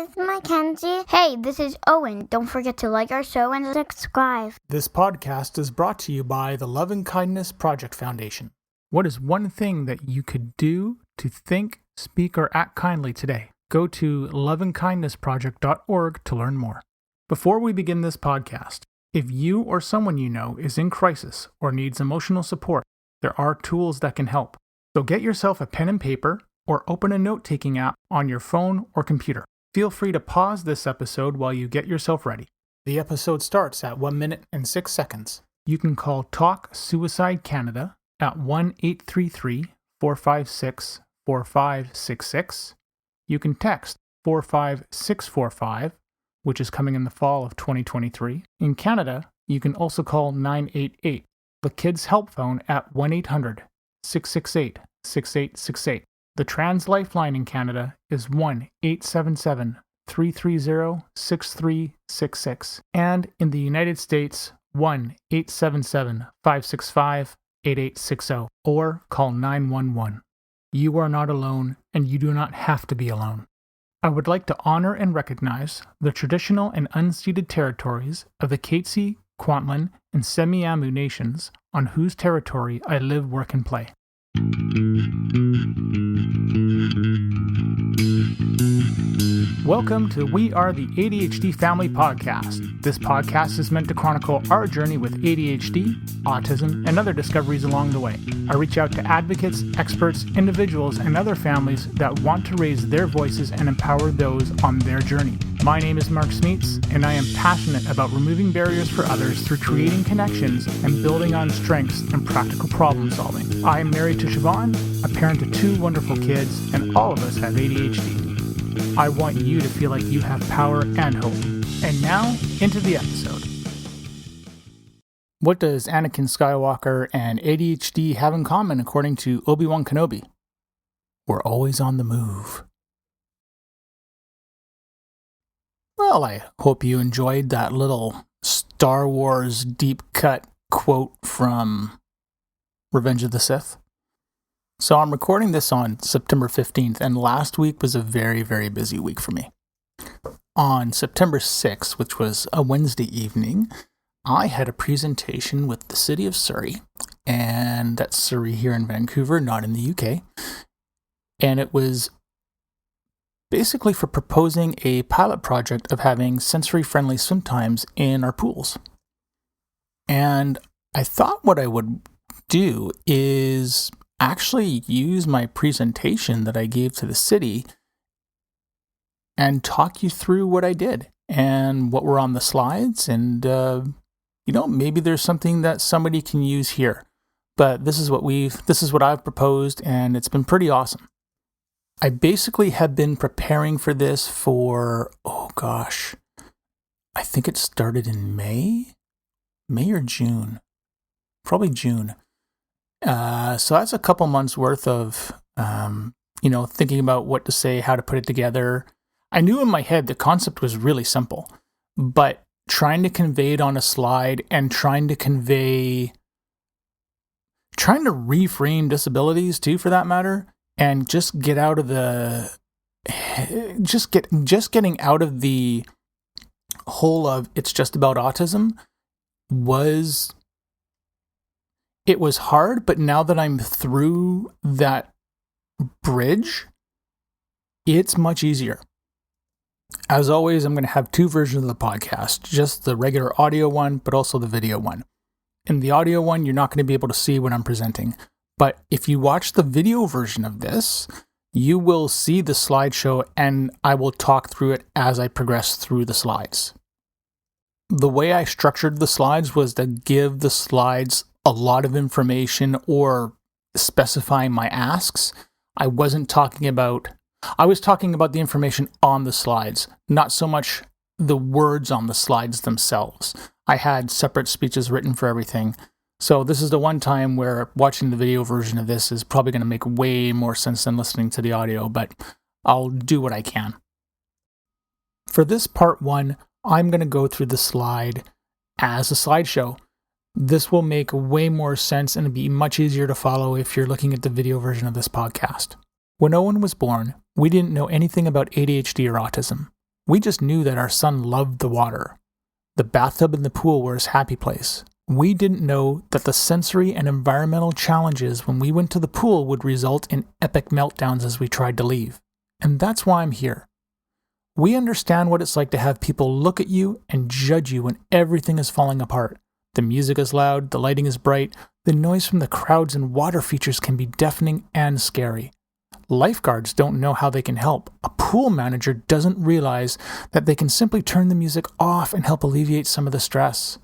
This is Mackenzie. Hey, this is Owen. Don't forget to like our show and subscribe. This podcast is brought to you by the Love and Kindness Project Foundation. What is one thing that you could do to think, speak, or act kindly today? Go to loveandkindnessproject.org to learn more. Before we begin this podcast, if you or someone you know is in crisis or needs emotional support, there are tools that can help. So get yourself a pen and paper or open a note-taking app on your phone or computer. Feel free to pause this episode while you get yourself ready. The episode starts at 1 minute and 6 seconds. You can call Talk Suicide Canada at 1-833-456-4566. You can text 45645, which is coming in the fall of 2023. In Canada, you can also call 988, the Kids Help Phone at 1-800-668-6868. The Trans Lifeline in Canada is 1-877-330-6366. And in the United States, 1-877-565-8860, or call 911. You are not alone, and you do not have to be alone. I would like to honor and recognize the traditional and unceded territories of the Katzie, Kwantlen, and Semiahmoo nations on whose territory I live, work, and play. Welcome to We Are the ADHD Family Podcast. This podcast is meant to chronicle our journey with ADHD, autism, and other discoveries along the way. I reach out to advocates, experts, individuals, and other families that want to raise their voices and empower those on their journey. My name is Mark Smeets, and I am passionate about removing barriers for others through creating connections and building on strengths and practical problem solving. I am married to Siobhan, a parent to 2 wonderful kids, and all of us have ADHD. I want you to feel like you have power and hope. And now, into the episode. What does Anakin Skywalker and ADHD have in common according to Obi-Wan Kenobi? We're always on the move. Well, I hope you enjoyed that little Star Wars deep cut quote from Revenge of the Sith. So I'm recording this on September 15th, and last week was a very, very busy week for me. On September 6th, which was a Wednesday evening, I had a presentation with the City of Surrey, and that's Surrey here in Vancouver, not in the UK. And it was basically for proposing a pilot project of having sensory-friendly swim times in our pools. And I thought what I would do is actually use my presentation that I gave to the city and talk you through what I did and what were on the slides. And, maybe there's something that somebody can use here. But this is what I've proposed, and it's been pretty awesome. I basically have been preparing for this for, I think it started in May or June, probably June. So that's a couple months worth of, thinking about what to say, how to put it together. I knew in my head the concept was really simple, but trying to convey it on a slide and trying to reframe disabilities too, for that matter, and just get out of getting out of the whole of it's just about autism was hard, but now that I'm through that bridge, it's much easier. As always, I'm going to have 2 versions of the podcast, just the regular audio one, but also the video one. In the audio one, you're not going to be able to see what I'm presenting. But if you watch the video version of this, you will see the slideshow, and I will talk through it as I progress through the slides. The way I structured the slides was to give the slides a lot of information or specifying my asks. I was talking about the information on the slides, not so much the words on the slides themselves. I had separate speeches written for everything. So this is the one time where watching the video version of this is probably going to make way more sense than listening to the audio, but I'll do what I can. For this part 1, I'm going to go through the slide as a slideshow. This will make way more sense and be much easier to follow if you're looking at the video version of this podcast. When Owen was born, we didn't know anything about ADHD or autism. We just knew that our son loved the water. The bathtub and the pool were his happy place. We didn't know that the sensory and environmental challenges when we went to the pool would result in epic meltdowns as we tried to leave. And that's why I'm here. We understand what it's like to have people look at you and judge you when everything is falling apart. The music is loud, the lighting is bright, the noise from the crowds and water features can be deafening and scary. Lifeguards don't know how they can help. A pool manager doesn't realize that they can simply turn the music off and help alleviate some of the stress.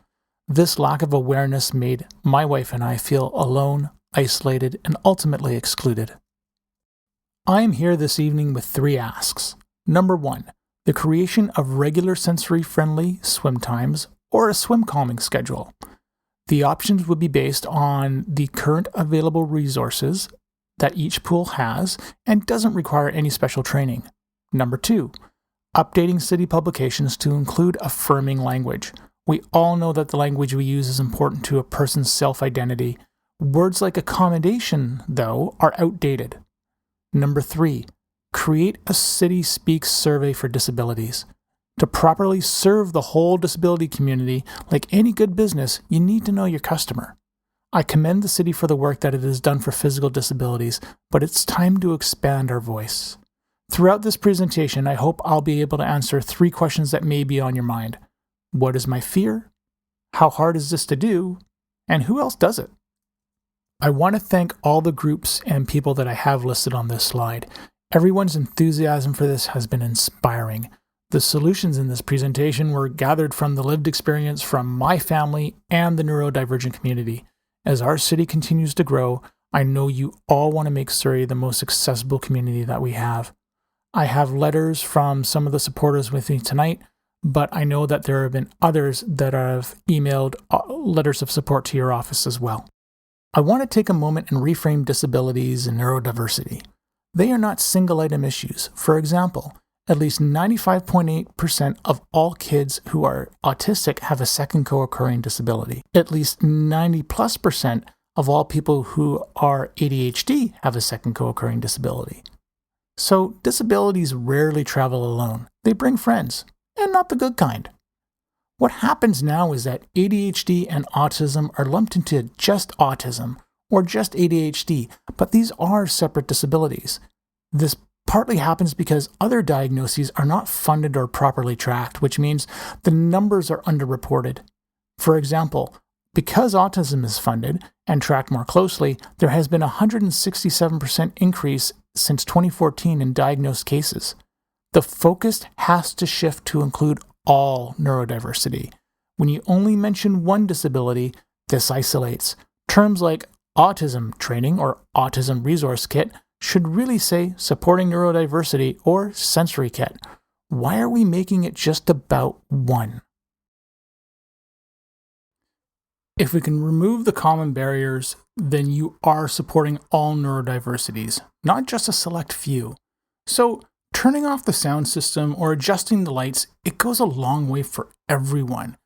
This lack of awareness made my wife and I feel alone, isolated, and ultimately excluded. I am here this evening with 3 asks. Number 1, the creation of regular sensory-friendly swim times or a swim calming schedule. The options would be based on the current available resources that each pool has and doesn't require any special training. Number 2, updating city publications to include affirming language. We all know that the language we use is important to a person's self-identity. Words like accommodation, though, are outdated. Number 3, create a City Speaks survey for disabilities. To properly serve the whole disability community, like any good business, you need to know your customer. I commend the city for the work that it has done for physical disabilities, but it's time to expand our voice. Throughout this presentation, I hope I'll be able to answer 3 questions that may be on your mind. What is my fear? How hard is this to do? And who else does it? I want to thank all the groups and people that I have listed on this slide. Everyone's enthusiasm for this has been inspiring. The solutions in this presentation were gathered from the lived experience from my family and the neurodivergent community. As our city continues to grow, I know you all want to make Surrey the most accessible community that we have. I have letters from some of the supporters with me tonight, but I know that there have been others that have emailed letters of support to your office as well. I want to take a moment and reframe disabilities and neurodiversity. They are not single-item issues. For example, at least 95.8% of all kids who are autistic have a second co-occurring disability. At least 90+% of all people who are ADHD have a second co-occurring disability. So disabilities rarely travel alone. They bring friends, and not the good kind. What happens now is that ADHD and autism are lumped into just autism or just ADHD, but these are separate disabilities. This partly happens because other diagnoses are not funded or properly tracked, which means the numbers are underreported. For example, because autism is funded and tracked more closely, there has been a 167% increase since 2014 in diagnosed cases. The focus has to shift to include all neurodiversity. When you only mention one disability, this isolates. Terms like autism training or autism resource kit should really say supporting neurodiversity or sensory kit. Why are we making it just about one? If we can remove the common barriers, then you are supporting all neurodiversities, not just a select few. So turning off the sound system or adjusting the lights, it goes a long way for everyone.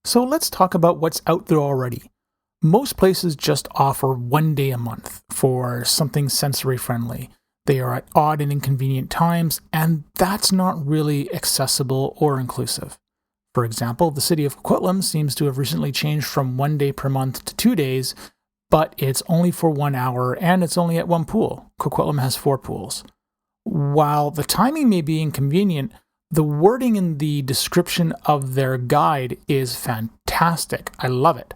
So let's talk about what's out there already. Most places just offer 1 day a month for something sensory friendly. They are at odd and inconvenient times, and that's not really accessible or inclusive. For example, the city of Coquitlam seems to have recently changed from 1 day per month to 2 days, but it's only for 1 hour and it's only at one pool. Coquitlam has 4 pools. While the timing may be inconvenient, the wording in the description of their guide is fantastic. I love it.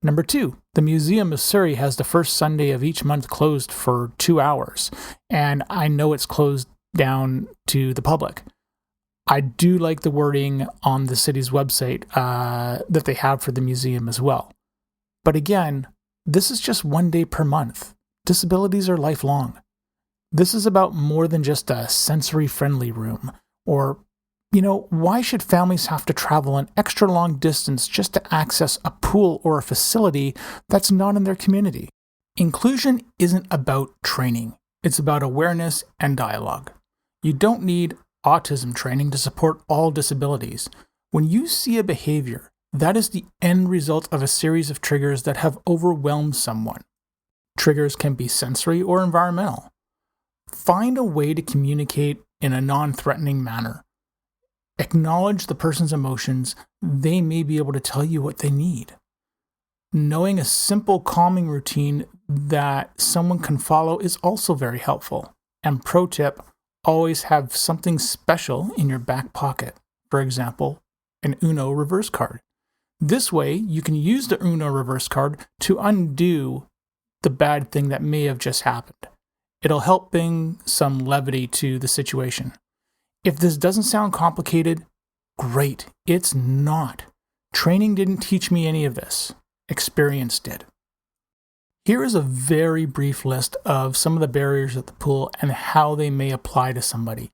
Number 2, the Museum of Surrey has the first Sunday of each month closed for 2 hours, and I know it's closed down to the public. I do like the wording on the city's website that they have for the museum as well. But again, this is just 1 day per month. Disabilities are lifelong. This is about more than just a sensory-friendly room. Or, why should families have to travel an extra long distance just to access a pool or a facility that's not in their community? Inclusion isn't about training. It's about awareness and dialogue. You don't need autism training to support all disabilities. When you see a behavior, that is the end result of a series of triggers that have overwhelmed someone. Triggers can be sensory or environmental. Find a way to communicate in a non-threatening manner. Acknowledge the person's emotions. They may be able to tell you what they need. Knowing a simple calming routine that someone can follow is also very helpful. And pro tip, always have something special in your back pocket. For example, an Uno reverse card. This way, you can use the Uno reverse card to undo the bad thing that may have just happened. It'll help bring some levity to the situation. If this doesn't sound complicated, great. It's not. Training didn't teach me any of this. Experience did. Here is a very brief list of some of the barriers at the pool and how they may apply to somebody.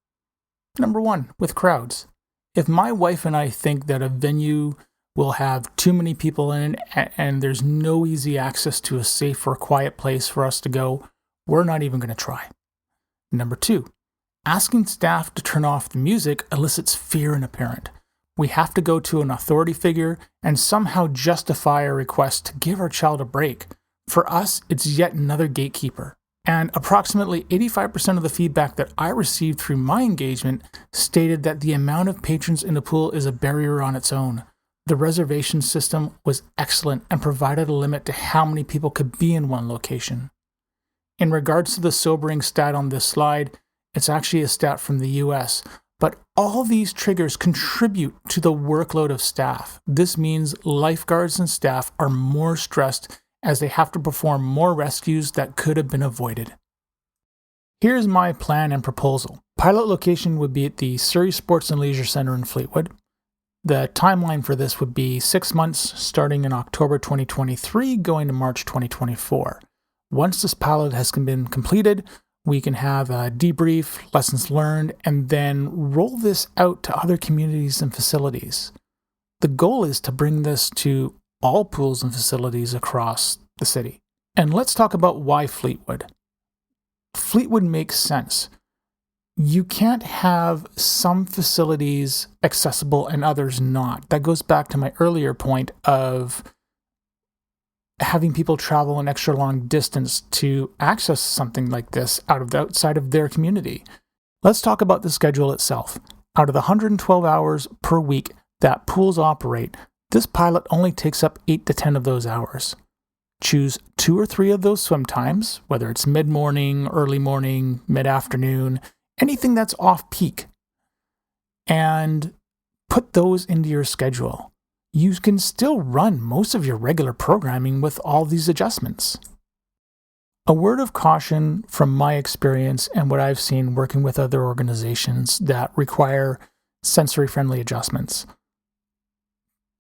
Number 1, with crowds. If my wife and I think that a venue will have too many people in it and there's no easy access to a safe or quiet place for us to go, we're not even going to try. Number 2, asking staff to turn off the music elicits fear in a parent. We have to go to an authority figure and somehow justify a request to give our child a break. For us, it's yet another gatekeeper. And approximately 85% of the feedback that I received through my engagement stated that the amount of patrons in the pool is a barrier on its own. The reservation system was excellent and provided a limit to how many people could be in one location. In regards to the sobering stat on this slide, it's actually a stat from the US, but all these triggers contribute to the workload of staff. This means lifeguards and staff are more stressed as they have to perform more rescues that could have been avoided. Here's my plan and proposal. Pilot location would be at the Surrey Sports and Leisure Centre in Fleetwood. The timeline for this would be 6 months, starting in October 2023, going to March 2024. Once this pilot has been completed, we can have a debrief, lessons learned, and then roll this out to other communities and facilities. The goal is to bring this to all pools and facilities across the city. And let's talk about why Fleetwood. Fleetwood makes sense. You can't have some facilities accessible and others not. That goes back to my earlier point of having people travel an extra long distance to access something like this outside of their community. Let's talk about the schedule itself. Out of the 112 hours per week that pools operate, this pilot only takes up 8 to 10 of those hours. Choose 2 or 3 of those swim times, whether it's mid-morning, early morning, mid-afternoon, anything that's off-peak, and put those into your schedule. You can still run most of your regular programming with all these adjustments. A word of caution from my experience and what I've seen working with other organizations that require sensory-friendly adjustments.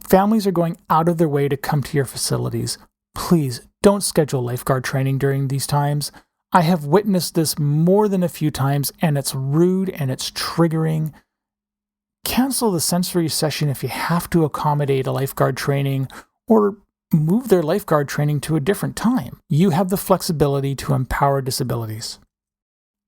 Families are going out of their way to come to your facilities. Please don't schedule lifeguard training during these times. I have witnessed this more than a few times, and it's rude and it's triggering. Cancel the sensory session if you have to accommodate a lifeguard training, or move their lifeguard training to a different time. You have the flexibility to empower disabilities.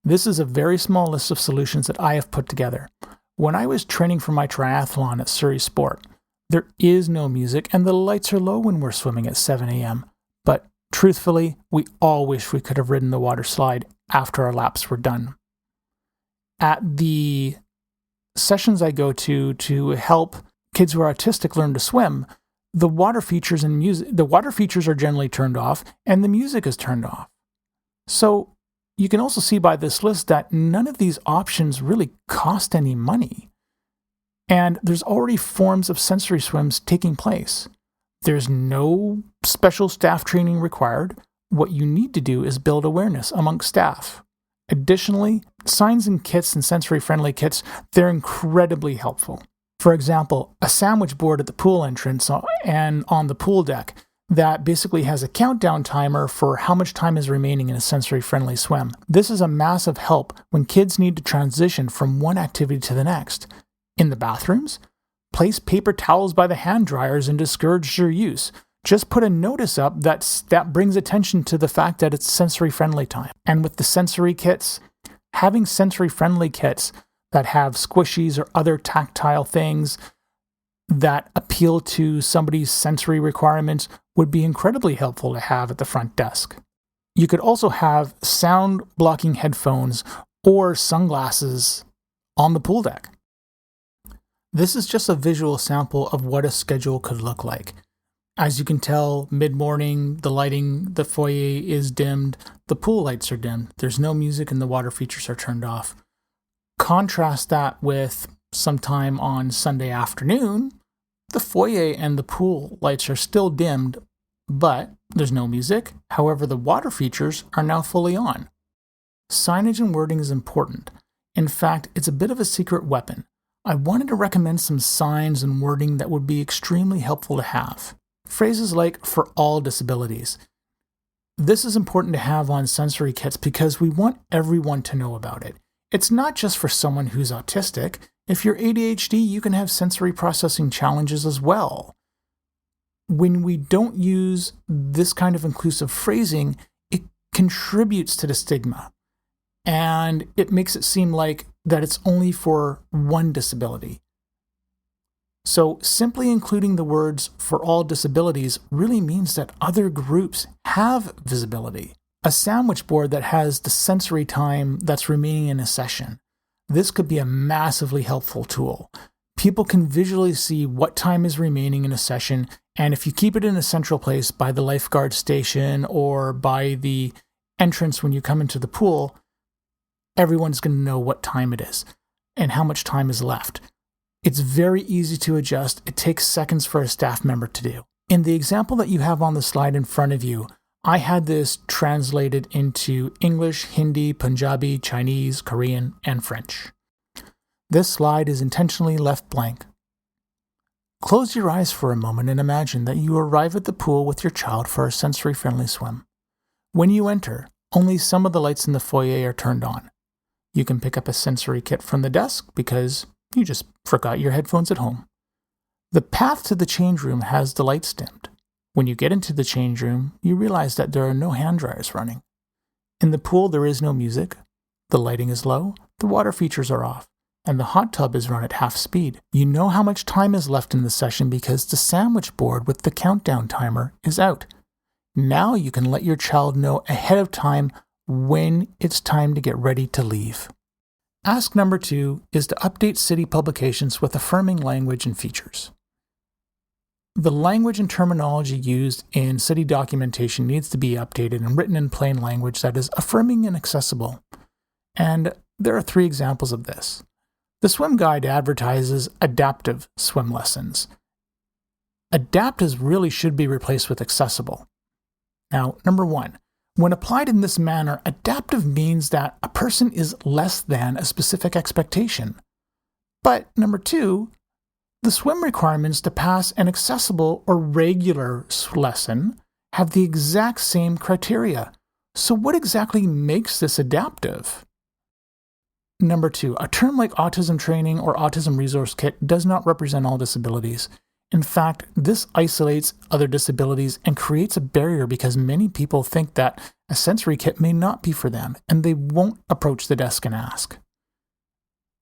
This is a very small list of solutions that I have put together. When I was training for my triathlon at Surrey Sport, there is no music and the lights are low when we're swimming at 7 a.m. But truthfully, we all wish we could have ridden the water slide after our laps were done. At the sessions I go to help kids who are autistic learn to swim, the water features are generally turned off and the music is turned off. So you can also see by this list that none of these options really cost any money. And there's already forms of sensory swims taking place. There's no special staff training required. What you need to do is build awareness amongst staff. Additionally, signs and kits and sensory-friendly kits, they're incredibly helpful. For example, a sandwich board at the pool entrance and on the pool deck that basically has a countdown timer for how much time is remaining in a sensory-friendly swim. This is a massive help when kids need to transition from one activity to the next. In the bathrooms, place paper towels by the hand dryers and discourage their use. Just put a notice up that brings attention to the fact that it's sensory-friendly time. And with the sensory kits, having sensory-friendly kits that have squishies or other tactile things that appeal to somebody's sensory requirements would be incredibly helpful to have at the front desk. You could also have sound-blocking headphones or sunglasses on the pool deck. This is just a visual sample of what a schedule could look like. As you can tell, mid-morning, the lighting, the foyer is dimmed, the pool lights are dimmed, there's no music and the water features are turned off. Contrast that with sometime on Sunday afternoon, the foyer and the pool lights are still dimmed, but there's no music. However, the water features are now fully on. Signage and wording is important. In fact, it's a bit of a secret weapon. I wanted to recommend some signs and wording that would be extremely helpful to have. Phrases like "for all disabilities." This is important to have on sensory kits because we want everyone to know about it. It's not just for someone who's autistic. If you're ADHD, you can have sensory processing challenges as well. When we don't use this kind of inclusive phrasing, it contributes to the stigma. And it makes it seem like that it's only for one disability. So simply including the words "for all disabilities" really means that other groups have visibility. A sandwich board that has the sensory time that's remaining in a session. This could be a massively helpful tool. People can visually see what time is remaining in a session, and if you keep it in a central place by the lifeguard station or by the entrance when you come into the pool, everyone's going to know what time it is and how much time is left. It's very easy to adjust. It takes seconds for a staff member to do. In the example that you have on the slide in front of you, I had this translated into English, Hindi, Punjabi, Chinese, Korean, and French. This slide is intentionally left blank. Close your eyes for a moment and imagine that you arrive at the pool with your child for a sensory-friendly swim. When you enter, only some of the lights in the foyer are turned on. You can pick up a sensory kit from the desk because you just forgot your headphones at home. The path to the change room has the lights dimmed. When you get into the change room, you realize that there are no hand dryers running. In the pool, there is no music. The lighting is low, the water features are off, and the hot tub is run at half speed. You know how much time is left in the session because the sandwich board with the countdown timer is out. Now you can let your child know ahead of time when it's time to get ready to leave. Ask number 2 is to update city publications with affirming language and features. The language and terminology used in city documentation needs to be updated and written in plain language that is affirming and accessible. And there are 3 examples of this. The swim guide advertises adaptive swim lessons. Adaptive really should be replaced with accessible. Now, number 1. When applied in this manner, adaptive means that a person is less than a specific expectation. But number 2, the swim requirements to pass an accessible or regular lesson have the exact same criteria. So what exactly makes this adaptive? Number 2, a term like autism training or autism resource kit does not represent all disabilities. In fact, this isolates other disabilities and creates a barrier because many people think that a sensory kit may not be for them and they won't approach the desk and ask.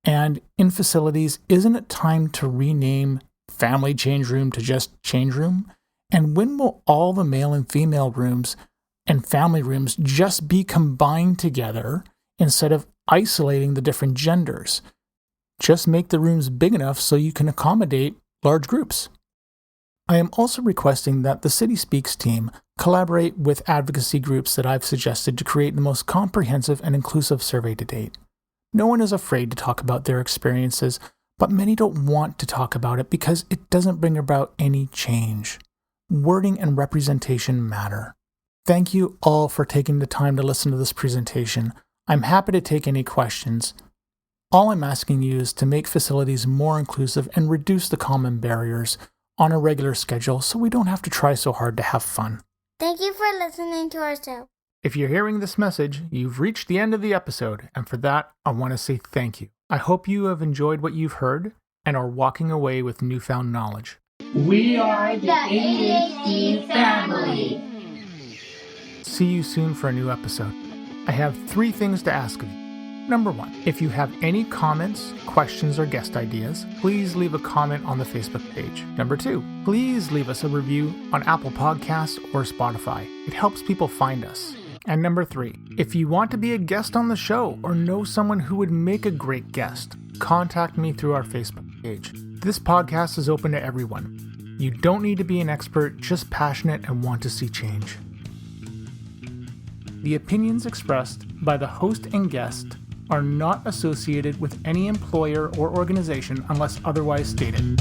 And in facilities, isn't it time to rename family change room to just change room? And when will all the male and female rooms and family rooms just be combined together instead of isolating the different genders? Just make the rooms big enough so you can accommodate large groups. I am also requesting that the City Speaks team collaborate with advocacy groups that I've suggested to create the most comprehensive and inclusive survey to date. No one is afraid to talk about their experiences, but many don't want to talk about it because it doesn't bring about any change. Wording and representation matter. Thank you all for taking the time to listen to this presentation. I'm happy to take any questions. All I'm asking you is to make facilities more inclusive and reduce the common barriers on a regular schedule so we don't have to try so hard to have fun. Thank you for listening to our show. If you're hearing this message, you've reached the end of the episode, and for that, I want to say thank you. I hope you have enjoyed what you've heard and are walking away with newfound knowledge. We are the ADHD family. See you soon for a new episode. I have 3 things to ask of you. Number 1, if you have any comments, questions, or guest ideas, please leave a comment on the Facebook page. Number 2, please leave us a review on Apple Podcasts or Spotify. It helps people find us. And number 3, if you want to be a guest on the show or know someone who would make a great guest, contact me through our Facebook. age. This podcast is open to everyone. You don't need to be an expert, just passionate and want to see change. The opinions expressed by the host and guest are not associated with any employer or organization unless otherwise stated.